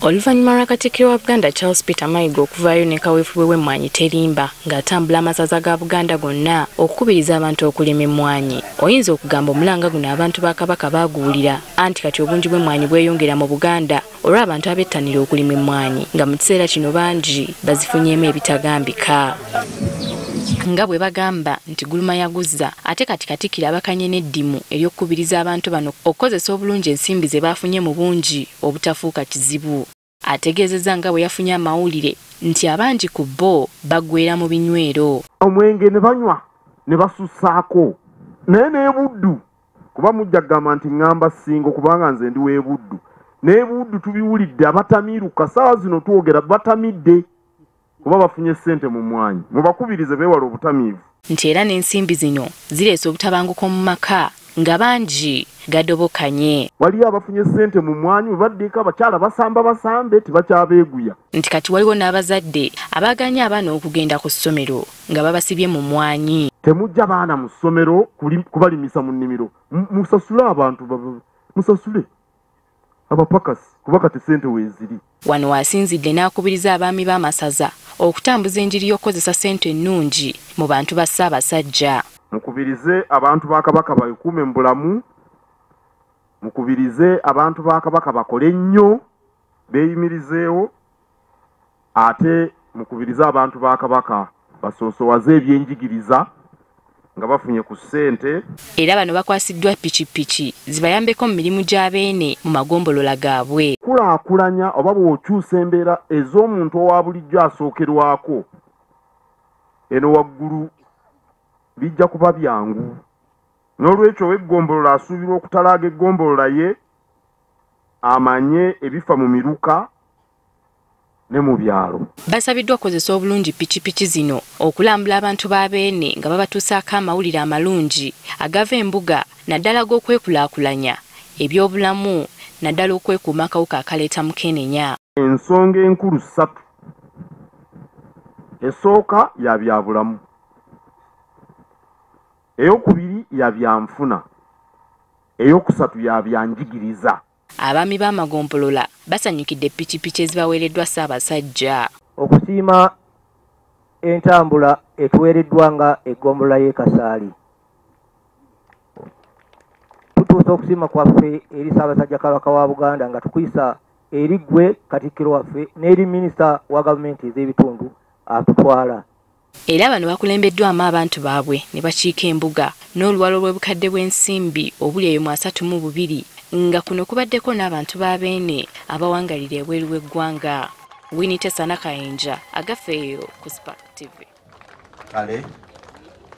Oluvannyuma lwa Katikkiro wa Buganda Charles Peter Mayiga okuvaayo ne kaweefube w'emmwanyi Terimba ng'atambula amasaza ga Buganda gonna okukubiriza abantu okulima emmwanyi. Oyinza okugamba omulanga guno abantu ba Kabaka baaguwulira anti kati obungi bw'emmwanyi bweyongera mu Buganda olw'abantu abettanira okulima emmwanyi nga mu kiseera kino bangi bazifunyeemu ebitagambika. Nga bwe bagamba nti guluma yaguzza ate kati Katikkiro abakanye n'eddimu ery'okukubiriza abantu bano okukozesa obulungi ensimbi ze baafunye mu bungi obutafuuka kizibu. Ategeezezza nga bwe yafunye amawulire nti abangi ku bo baggweera mu binywero. Omwenge ne banywa ne basussaako naye n'ebuddu kuba mujja kugamba nti ŋŋamba singo kubanga nze ndi w'ebuddu n'ebuddu tubiwulidde abatamiiruka ssaawa zino twogera batamidde kuba bafunye ssente mu mmwanyi mubakubirize beewala obutamiivu. Nti era n'ensimbi zino zireese obutabanguko mu maka nga bangi gadobokanye. Waliyo abafunye ssente mu mmwanyi bwe baddeeko abakyala basambe tibakyabeeguya. Nti kati waliwo n'abazadde abaaganye abaana okugenda ku ssomero nga babasibye mu mmwanyi. Temujja baana mu ssomero kubalimisa mu nnimiro. Musasule abantu musasule abapakasi kuba kati ssente weeziri. Wano wasinzidde n'akubiriza abaami b'amasaza okutambuza enjiri y'okkozesa ssente ennungi mu bantu ba Ssaabasajja. Mukubirize abantu ba Kabaka bayikuume mu bulamu, mukubirize abantu ba Kabaka bakole nnyo beeyimirizeewo, ate mukubirize abantu ba Kabaka basoosowaze ebyenjigiriza nga bafunye ku ssente. Era bano bakwasiddwa pikipiki zibayambeko mu mirimu gy'abeene mu magombolola gaabwe. Kulaakulanya oba bw'okyusa embeera ez'omuntu owa bulijjo asookerwako eno waggulu bijja kuba byangu. N'olwekyo ow'eggombolola asuubirwa okutalaaga eggombolola ye amanye ebifa mu miruka ne mu byalo. Basabiddwa okukozesa obulungi pikipiki zino okulambula abantu b'abeene nga babatuusaako amawulire amalungi agava embuga naddala g'okwekulaakulanya ebyobulamu naddala okwekuuma akawuka akaleeta mukenenya. Ensonga enkulu ssatu. Esooka ya byabulamu, eyokubiri ya byanfuna, eyokusatu ya byanjigiriza. Abaami b'amagompolola basanyukidde pikipiki ezibaweereddwa Ssaabasajja. Okusiima entambula etuweereddwa nga eggombolola y'e Kasaali. Tutuusa okusiima kwaffe eri Ssaabasajja Kabaka wa Buganda nga tukuyisa eri ggwe Katikkiro waffe n'eri minisita wa gavumenti ez'ebitundu atutwala. Era bano bakulembeddwamu abantu baabwe ne bakiika embuga n'oluwalo lw'obukadde bw'ensimbi obuli eyo mu 32 nga kuno kubaddeko n'abantu b'abeene abawangalira ebweru w'eggwanga. Winnie Tessa Nakayinja agafeeyo ku Spark TV.